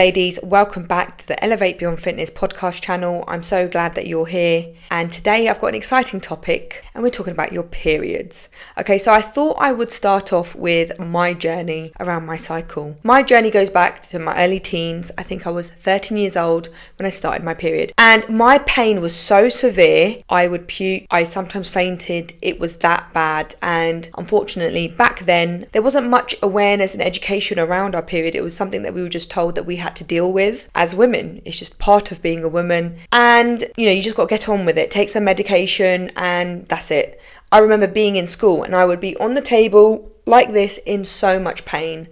Ladies, welcome back to the Elevate Beyond Fitness podcast channel. I'm so glad that you're here. And today I've got an exciting topic and we're talking about your periods. Okay, so I thought I would start off with my journey around my cycle. My journey goes back to my early teens. I think I was 13 years old when I started my period. And my pain was so severe, I would puke. I sometimes fainted. It was that bad. And unfortunately, back then, there wasn't much awareness and education around our period. It was something that we were just told that we had to deal with as women. It's just part of being a woman, and you just got to get on with it, take some medication, and that's it. I remember being in school and I would be on the table like this in so much pain.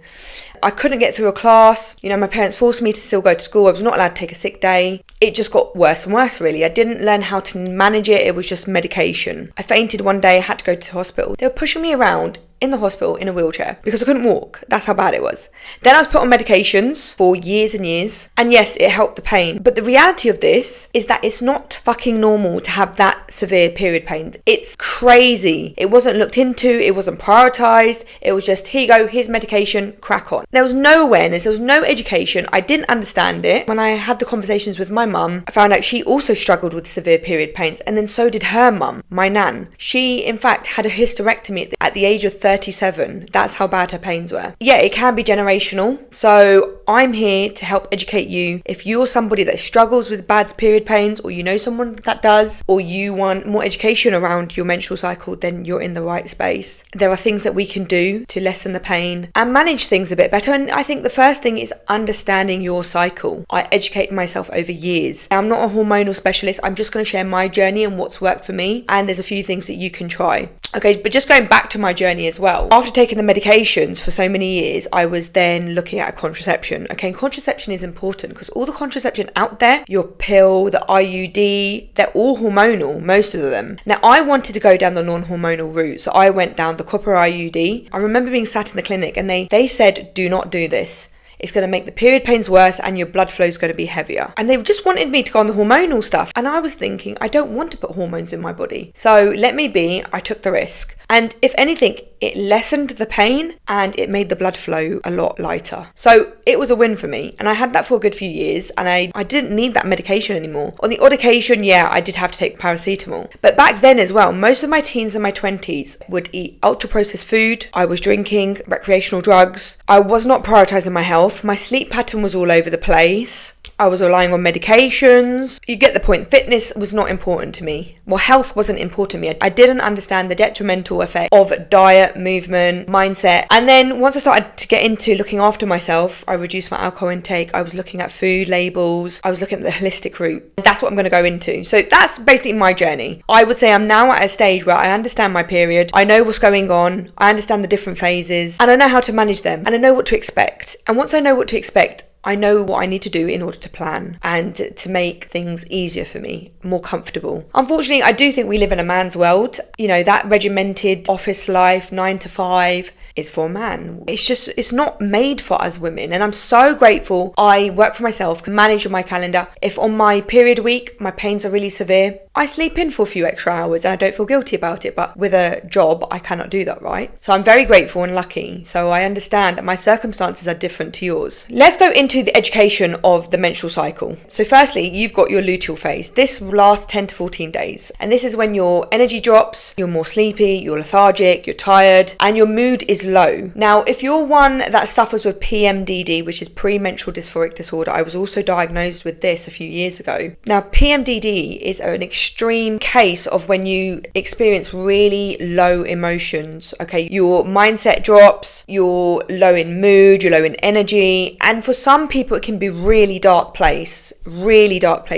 I couldn't get through a class. My parents forced me to still go to school. I was not allowed to take a sick day. It just got worse and worse, really. I didn't learn how to manage it. It was just medication. I fainted one day. I had to go to the hospital. They were pushing me around in the hospital in a wheelchair because I couldn't walk. That's how bad it was. Then I was put on medications for years and years. And yes, it helped the pain. But the reality of this is that it's not fucking normal to have that severe period pain. It's crazy. It wasn't looked into. It wasn't prioritized. It was just, here you go, here's medication, crack on. There was no awareness. There was no education. I didn't understand it. When I had the conversations with my mum, I found out she also struggled with severe period pains. And then so did her mum, my nan. She, in fact, had a hysterectomy at the age of 37. That's how bad her pains were. Yeah, it can be generational. So I'm here to help educate you. If you're somebody that struggles with bad period pains, or you know someone that does, or you want more education around your menstrual cycle, then you're in the right space. There are things that we can do to lessen the pain and manage things a bit better. And I think the first thing is understanding your cycle. I educated myself over years. I'm not a hormonal specialist. I'm just going to share my journey and what's worked for me. And there's a few things that you can try. Okay, but just going back to my journey as well. After taking the medications for so many years, I was then looking at a contraception. Okay, and contraception is important because all the contraception out there, your pill, the IUD, they're all hormonal, most of them. Now, I wanted to go down the non-hormonal route, so I went down the copper IUD. I remember being sat in the clinic and they said, do not do this. It's going to make the period pains worse and your blood flow is going to be heavier. And they just wanted me to go on the hormonal stuff. And I was thinking, I don't want to put hormones in my body. So let me be. I took the risk. And if anything, it lessened the pain and it made the blood flow a lot lighter. So it was a win for me. And I had that for a good few years and I didn't need that medication anymore. On the odd occasion, yeah, I did have to take paracetamol. But back then as well, most of my teens and my 20s would eat ultra-processed food. I was drinking recreational drugs. I was not prioritizing my health. My sleep pattern was all over the place. I was relying on medications. You get the point. Fitness was not important to me. Well, health wasn't important to me. I didn't understand the detrimental effect of diet, movement, mindset. And then once I started to get into looking after myself, I reduced my alcohol intake. I was looking at food labels. I was looking at the holistic route. That's what I'm going to go into. So that's basically my journey. I would say I'm now at a stage where I understand my period. I know what's going on. I understand the different phases and I know how to manage them and I know what to expect. And once I know what to expect, I know what I need to do in order to plan and to make things easier for me, more comfortable. Unfortunately, I do think we live in a man's world. That regimented office life, 9 to 5 is for a man. It's not made for us women. And I'm so grateful I work for myself, can manage my calendar. If on my period week, my pains are really severe, I sleep in for a few extra hours and I don't feel guilty about it. But with a job, I cannot do that, right? So I'm very grateful and lucky. So I understand that my circumstances are different to yours. Let's go into the education of the menstrual cycle. So firstly, you've got your luteal phase. This lasts 10 to 14 days. And this is when your energy drops, you're more sleepy, you're lethargic, you're tired, and your mood is low. Now, if you're one that suffers with PMDD, which is premenstrual dysphoric disorder, I was also diagnosed with this a few years ago. Now, PMDD is an extreme case of when you experience really low emotions. Okay, your mindset drops, you're low in mood, you're low in energy, and for some people it can be really dark place.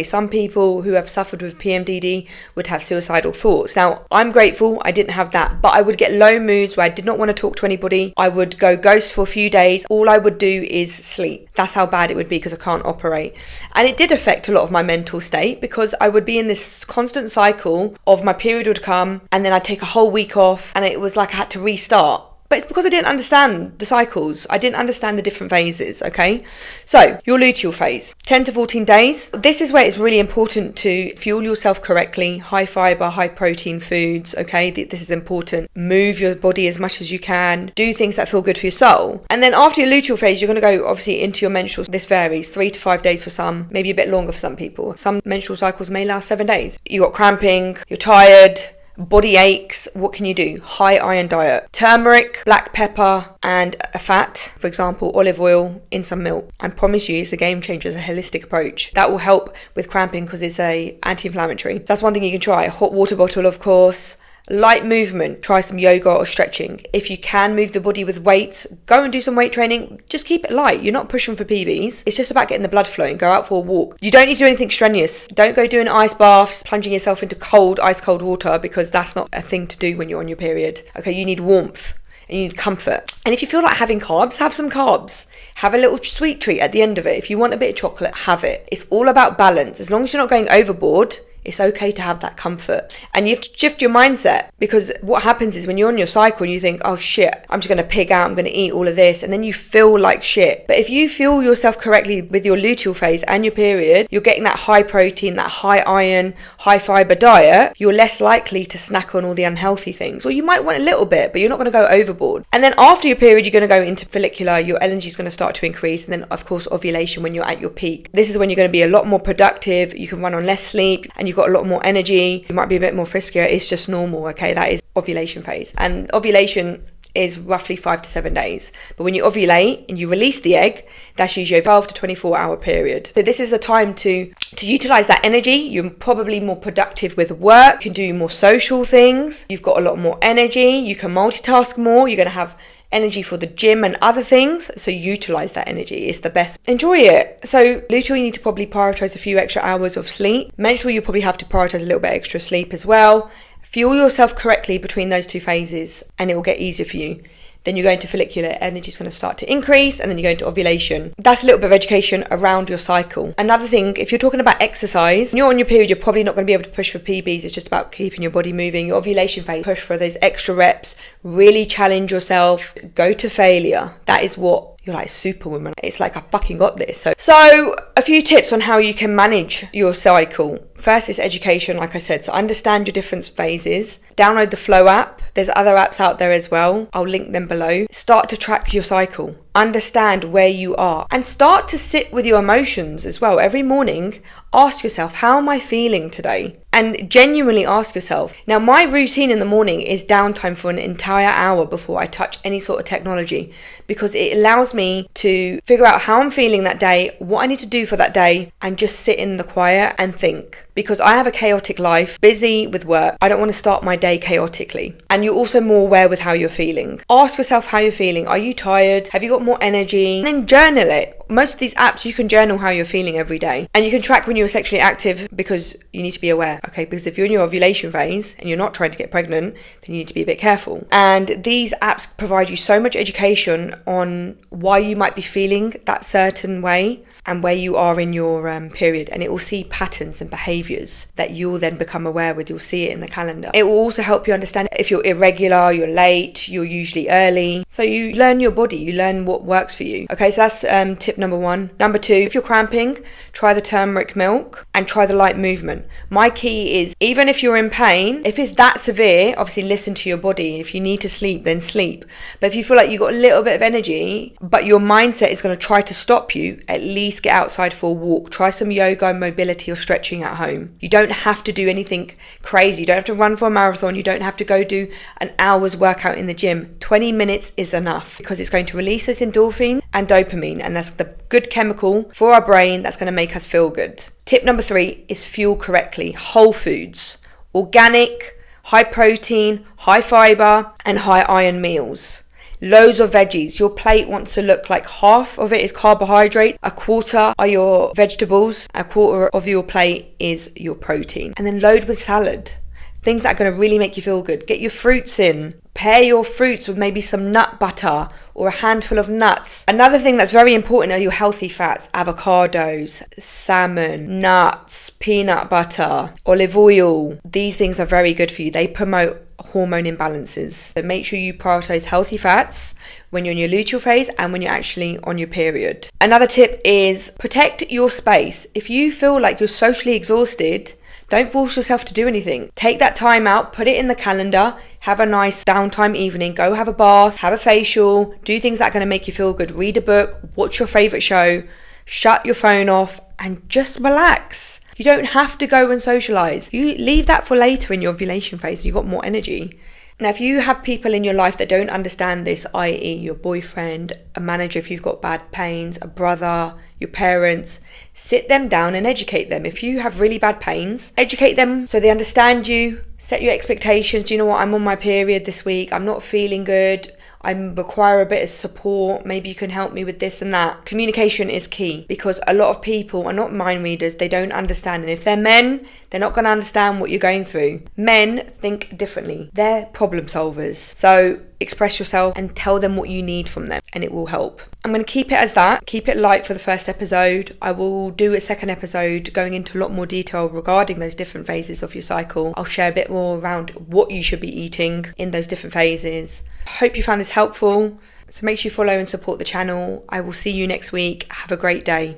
Some people who have suffered with PMDD would have suicidal thoughts. Now, I'm grateful I didn't have that, but I would get low moods where I did not want to talk to anybody. I would go ghost for a few days. All I would do is sleep. That's how bad it would be because I can't operate. And it did affect a lot of my mental state because I would be in this constant cycle of my period would come and then I'd take a whole week off and it was like I had to restart. But it's because I didn't understand the cycles. I didn't understand the different phases, okay? So, your luteal phase, 10 to 14 days. This is where it's really important to fuel yourself correctly, high fiber, high protein foods, okay? This is important. Move your body as much as you can. Do things that feel good for your soul. And then after your luteal phase, you're going to go obviously into your menstrual. This varies, 3 to 5 days for some, maybe a bit longer for some people. Some menstrual cycles may last 7 days. You got cramping, you're tired, body aches. What can you do? High iron diet, turmeric, black pepper, and a fat, for example olive oil in some milk. I promise you it's a game changer. It's a holistic approach that will help with cramping because it's a anti-inflammatory. That's one thing you can try. A hot water bottle, of course. Light movement, try some yoga or stretching. If you can move the body with weights, go and do some weight training. Just keep it light. You're not pushing for PBs. It's just about getting the blood flowing. Go out for a walk. You don't need to do anything strenuous. Don't go doing ice baths, plunging yourself into ice cold water, because that's not a thing to do when you're on your period. Okay, you need warmth and you need comfort. And if you feel like having carbs, have some carbs. Have a little sweet treat at the end of it. If you want a bit of chocolate, have it. It's all about balance. As long as you're not going overboard, it's okay to have that comfort. And you have to shift your mindset, because what happens is when you're on your cycle and you think, oh shit, I'm just going to pig out, I'm going to eat all of this, and then you feel like shit. But if you fuel yourself correctly with your luteal phase and your period, you're getting that high protein, that high iron, high fiber diet, you're less likely to snack on all the unhealthy things. Or you might want a little bit, but you're not going to go overboard. And then after your period, you're going to go into follicular, your energy is going to start to increase. And then of course, ovulation, when you're at your peak. This is when you're going to be a lot more productive, you can run on less sleep, and you've got a lot more energy. You might be a bit more friskier. It's just normal, okay? That is ovulation phase. And ovulation is roughly 5 to 7 days. But when you ovulate and you release the egg, that's usually a 12 to 24 hour period. So this is the time to utilize that energy. You're probably more productive with work. You can do more social things. You've got a lot more energy. You can multitask more. You're going to have energy for the gym and other things, so utilize that energy. It's the best. Enjoy it. So luteal, you need to probably prioritize a few extra hours of sleep. Menstrual, you probably have to prioritize a little bit extra sleep as well. Fuel yourself correctly between those two phases and it will get easier for you. Then you go into follicular, energy is going to start to increase, and then you go into ovulation. That's a little bit of education around your cycle. Another thing, if you're talking about exercise, when you're on your period, you're probably not going to be able to push for PBs. It's just about keeping your body moving. Your ovulation phase, push for those extra reps, really challenge yourself, go to failure. That is what you're like, superwoman. It's like, I fucking got this. So a few tips on how you can manage your cycle. First is education, like I said. So understand your different phases. Download the Flow app. There's other apps out there as well. I'll link them below. Start to track your cycle. Understand where you are and start to sit with your emotions as well. Every morning, ask yourself, how am I feeling today? And genuinely ask yourself. Now, my routine in the morning is downtime for an entire hour before I touch any sort of technology, because it allows me to figure out how I'm feeling that day, what I need to do for that day, and just sit in the quiet and think. Because I have a chaotic life, busy with work. I don't want to start my day chaotically. And you're also more aware with how you're feeling. Ask yourself how you're feeling. Are you tired? Have you got more energy? And then journal it. Most of these apps, you can journal how you're feeling every day. And you can track when you're sexually active, because you need to be aware, okay? Because if you're in your ovulation phase and you're not trying to get pregnant, then you need to be a bit careful. And these apps provide you so much education on why you might be feeling that certain way and where you are in your period. And it will see patterns and behaviours that you'll then become aware with. You'll see it in the calendar. It will also help you understand if you're irregular, you're late, you're usually early. So you learn your body, you learn what works for you. Okay, so that's tip number 1. Number 2, if you're cramping, try the turmeric milk and try the light movement. My key is, even if you're in pain, if it's that severe, obviously listen to your body. If you need to sleep, then sleep. But if you feel like you've got a little bit of energy, but your mindset is going to try to stop you, at least get outside for a walk. Try some yoga and mobility or stretching at home. You don't have to do anything crazy. You don't have to run for a marathon. You don't have to go do an hour's workout in the gym. 20 minutes is enough, because it's going to release us endorphin and dopamine, and that's the good chemical for our brain that's going to make us feel good. Tip number 3 is fuel correctly. Whole foods, organic, high protein, high fiber, and high iron meals. Loads of veggies. Your plate wants to look like half of it is carbohydrate, a quarter are your vegetables, a quarter of your plate is your protein. And then load with salad. Things that are going to really make you feel good. Get your fruits in. Pair your fruits with maybe some nut butter or a handful of nuts. Another thing that's very important are your healthy fats. Avocados, salmon, nuts, peanut butter, olive oil. These things are very good for you. They promote hormone imbalances. So make sure you prioritize healthy fats when you're in your luteal phase and when you're actually on your period. Another tip is protect your space. If you feel like you're socially exhausted, don't force yourself to do anything. Take that time out, put it in the calendar, have a nice downtime evening, go have a bath, have a facial, do things that are going to make you feel good, read a book, watch your favorite show, shut your phone off and just relax. You don't have to go and socialize. You leave that for later in your ovulation phase. You've got more energy. Now, if you have people in your life that don't understand this, i.e. your boyfriend, a manager if you've got bad pains, a brother, your parents, sit them down and educate them. If you have really bad pains, educate them so they understand you, set your expectations. Do you know what? I'm on my period this week. I'm not feeling good. I require a bit of support. Maybe you can help me with this and that. Communication is key because a lot of people are not mind readers. They don't understand. And if they're men, they're not going to understand what you're going through. Men think differently. They're problem solvers. So express yourself and tell them what you need from them and it will help. I'm going to keep it as that. Keep it light for the first episode. I will do a second episode going into a lot more detail regarding those different phases of your cycle. I'll share a bit more around what you should be eating in those different phases. Hope you found this helpful. So make sure you follow and support the channel. I will see you next week. Have a great day.